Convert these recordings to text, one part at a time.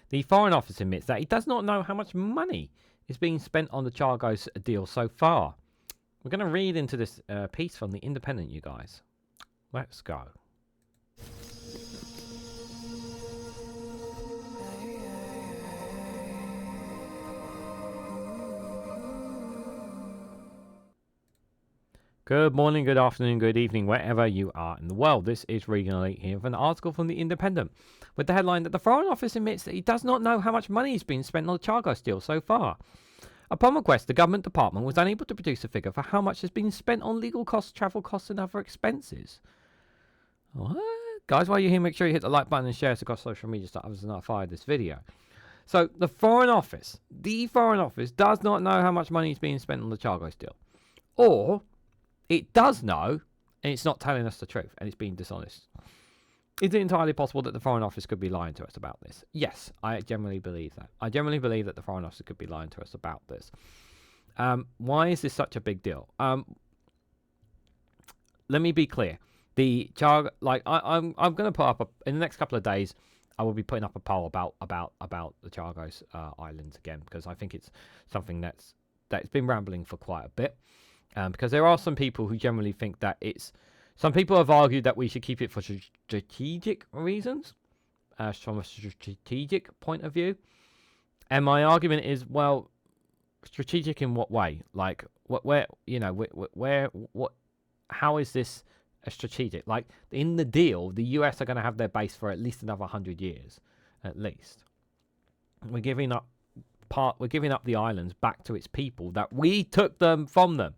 The Foreign Office admits that it does not know how much money is being spent on the Chagos deal so far. We're going to read into this piece from The Independent, you guys. Let's go. Good morning, good afternoon, good evening, wherever you are in the world. This is Reganelite here with an article from The Independent with the headline that the Foreign Office admits that he does not know how much money has been spent on the Chagos deal so far. Upon request, the government department was unable to produce a figure for how much has been spent on legal costs, travel costs, and other expenses. What? Guys, while you're here, make sure you hit the like button and share it across social media so others are notified of this video. So, the Foreign Office does not know how much money is being spent on the Chagos deal. Or it does know, and it's not telling us the truth, and it's being dishonest. Is it entirely possible that the Foreign Office could be lying to us about this? Yes, I generally believe that. I generally believe that the Foreign Office could be lying to us about this. Why is this such a big deal? Let me be clear. I'm going to put up in the next couple of days. I will be putting up a poll about the Chagos Islands again, because I think it's something that's been rambling for quite a bit. Because there are some people who generally think that some people have argued that we should keep it for strategic reasons, from a strategic point of view. And my argument is, well, strategic in what way? Like, how is this a strategic? Like, in the deal, the US are going to have their base for at least another 100 years, at least. We're giving up the islands back to its people that we took them from them.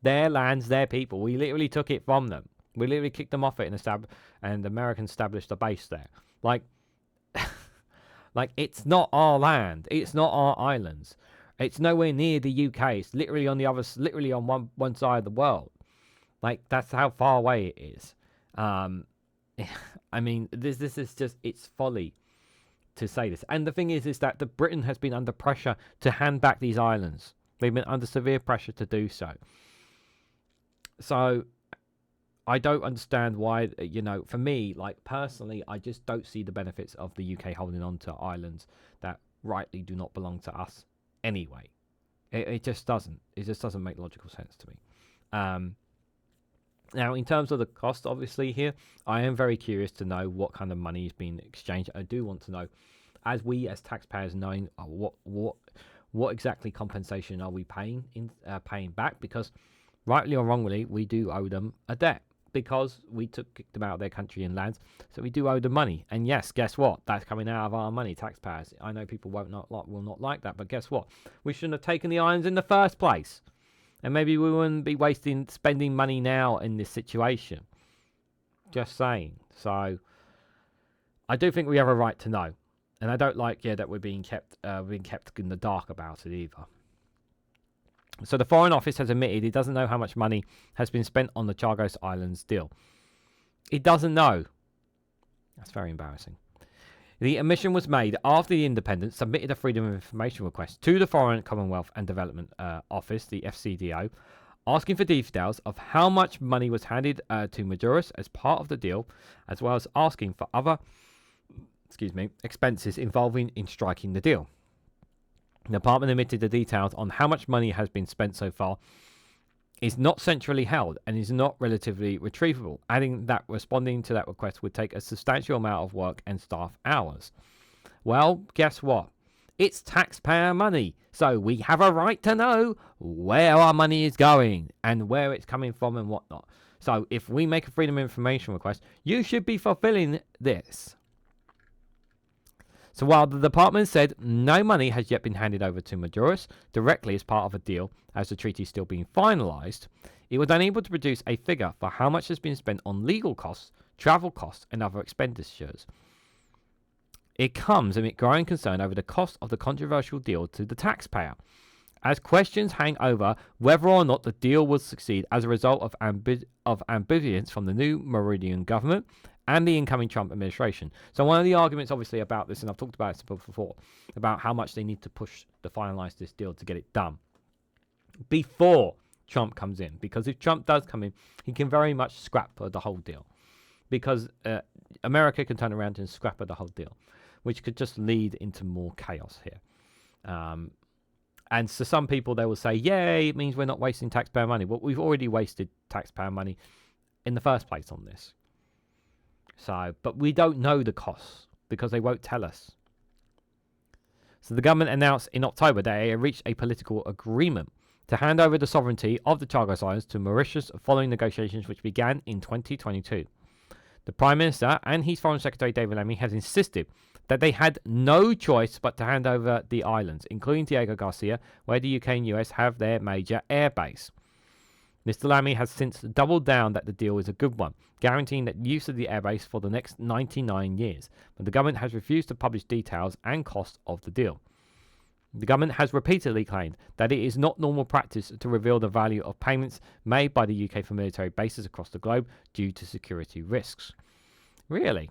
Their lands, their people. We literally took it from them. We literally kicked them off it and the Americans established a base there. Like, it's not our land. It's not our islands. It's nowhere near the UK. It's literally on one side of the world. Like, that's how far away it is. I mean, this is just, it's folly to say this. And the thing is that the Britain has been under pressure to hand back these islands. They've been under severe pressure to do so. So I don't understand why, for me, like, personally, I just don't see the benefits of the UK holding on to islands that rightly do not belong to us anyway. It just doesn't. It just doesn't make logical sense to me. Now, in terms of the cost, obviously, here, I am very curious to know what kind of money is being exchanged. I do want to know, as taxpayers, knowing what exactly compensation are we paying back, because rightly or wrongly, we do owe them a debt because we kicked them out of their country and lands. So we do owe them money. And yes, guess what? That's coming out of our money, taxpayers. I know people will not like that, but guess what? We shouldn't have taken the islands in the first place. And maybe we wouldn't be spending money now in this situation. Just saying. So I do think we have a right to know. And I don't like, that we're being kept in the dark about it either. So the Foreign Office has admitted it doesn't know how much money has been spent on the Chagos Islands deal. It doesn't know. That's very embarrassing. The admission was made after the Independent submitted a Freedom of Information request to the Foreign, Commonwealth and Development Office, the FCDO, asking for details of how much money was handed to Mauritius as part of the deal, as well as asking for other expenses involving in striking the deal. The department admitted the details on how much money has been spent so far is not centrally held and is not relatively retrievable, adding that responding to that request would take a substantial amount of work and staff hours. Well, guess what? It's taxpayer money, so we have a right to know where our money is going and where it's coming from and whatnot. So if we make a Freedom of Information request, you should be fulfilling this. So while the department said no money has yet been handed over to Mauritius directly as part of a deal, as the treaty is still being finalised, it was unable to produce a figure for how much has been spent on legal costs, travel costs, and other expenditures. It comes amid growing concern over the cost of the controversial deal to the taxpayer, as questions hang over whether or not the deal will succeed as a result of ambivalence from the new Mauritian government and the incoming Trump administration. So one of the arguments, obviously, about this, and I've talked about this before, about how much they need to push to finalise this deal to get it done before Trump comes in. Because if Trump does come in, he can very much scrap the whole deal. Because America can turn around and scrap the whole deal. which could just lead into more chaos here. And so some people, they will say, yay, it means we're not wasting taxpayer money. Well, we've already wasted taxpayer money in the first place on this. So, but we don't know the costs because they won't tell us. So the government announced in October that it reached a political agreement to hand over the sovereignty of the Chagos Islands to Mauritius following negotiations which began in 2022. The Prime Minister and his Foreign Secretary David Lammy has insisted that they had no choice but to hand over the islands, including Diego Garcia, where the UK and US have their major airbase. Mr. Lammy has since doubled down that the deal is a good one, guaranteeing that use of the airbase for the next 99 years, but the government has refused to publish details and costs of the deal. The government has repeatedly claimed that it is not normal practice to reveal the value of payments made by the UK for military bases across the globe due to security risks. Really?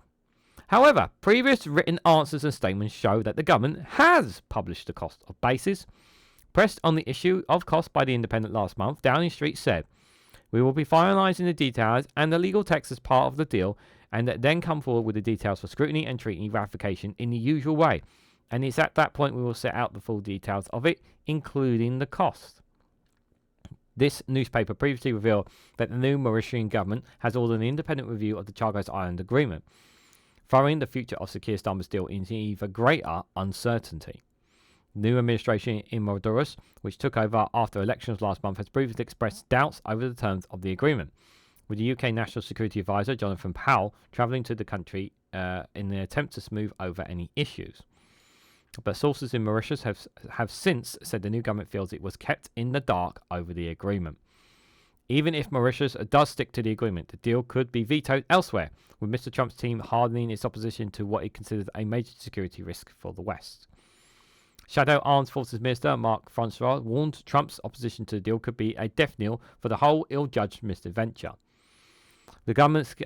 However, previous written answers and statements show that the government has published the cost of bases. Pressed on the issue of cost by The Independent last month, Downing Street said, "We will be finalising the details and the legal text as part of the deal and then come forward with the details for scrutiny and treaty ratification in the usual way. And it's at that point we will set out the full details of it, including the cost." This newspaper previously revealed that the new Mauritian government has ordered an independent review of the Chagos Island Agreement, throwing the future of Sir Keir Starmer's deal into even greater uncertainty. The new administration in Mauritius, which took over after elections last month, has previously expressed doubts over the terms of the agreement, with the UK National Security Advisor Jonathan Powell travelling to the country in an attempt to smooth over any issues. But sources in Mauritius have since said the new government feels it was kept in the dark over the agreement. Even if Mauritius does stick to the agreement, the deal could be vetoed elsewhere, with Mr. Trump's team hardening its opposition to what it considers a major security risk for the West. Shadow Armed Forces Minister Mark Francois warned Trump's opposition to the deal could be a death knell for the whole ill-judged misadventure. The government's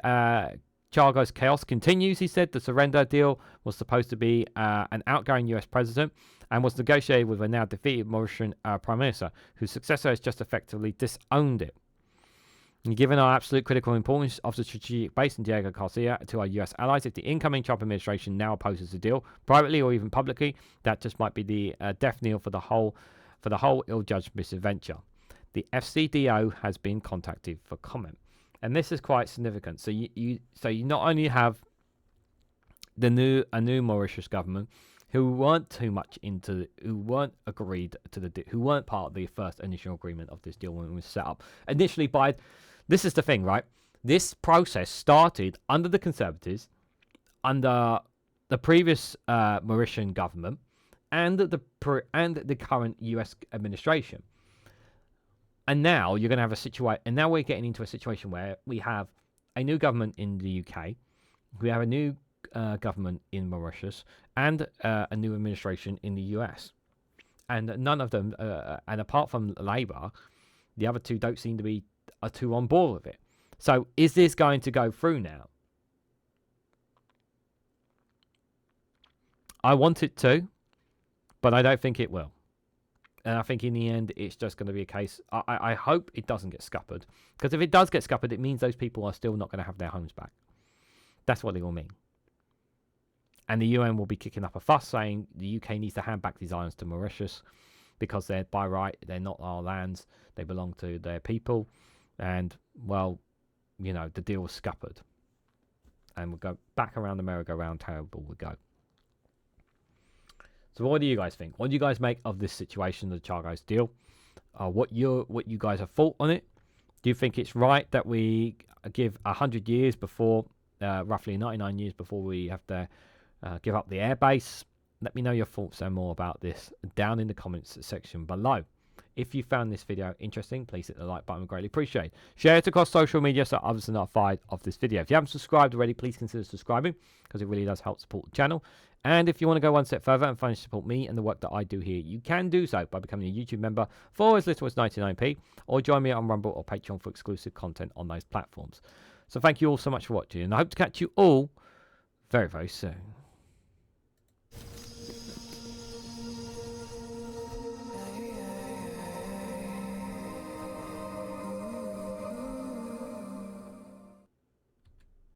Chagos chaos continues, he said. The surrender deal was supposed to be an outgoing US president and was negotiated with a now defeated Mauritian Prime Minister, whose successor has just effectively disowned it. And given our absolute critical importance of the strategic base in Diego Garcia to our US allies, if the incoming Trump administration now opposes the deal, privately or even publicly, that just might be the death knell for the whole ill-judged misadventure. The FCDO has been contacted for comment. And this is quite significant. So you not only have a new Mauritius government who weren't who weren't agreed to who weren't part of the first initial agreement of this deal when it was set up initially by. This is the thing, right? This process started under the Conservatives, under the previous Mauritian government, and the current US administration. And now you're going to have a situation, and now we're getting into a situation where we have a new government in the UK, we have a new government in Mauritius, and a new administration in the US. And none of them, and apart from Labour, the other two don't seem to be too on board with it. So is this going to go through now? I want it to, but I don't think it will. And I think in the end, it's just going to be a case. I hope it doesn't get scuppered. Because if it does get scuppered, it means those people are still not going to have their homes back. That's what it will mean. And the UN will be kicking up a fuss saying the UK needs to hand back these islands to Mauritius because they're by right, they're not our lands, they belong to their people. And, well, you know, the deal was scuppered. And we'll go back around the merry-go-round table we go. So what do you guys think? What do you guys make of this situation, the Chagos deal? What you guys have thought on it? Do you think it's right that we give 100 years before, roughly 99 years before we have to give up the airbase? Let me know your thoughts and more about this down in the comments section below. If you found this video interesting, please hit the like button. Greatly appreciate. Share it across social media so others are notified of this video. If you haven't subscribed already, please consider subscribing because it really does help support the channel. And if you want to go one step further and financially support me and the work that I do here, you can do so by becoming a YouTube member for as little as 99p, or join me on Rumble or Patreon for exclusive content on those platforms. So thank you all so much for watching, and I hope to catch you all very, very soon.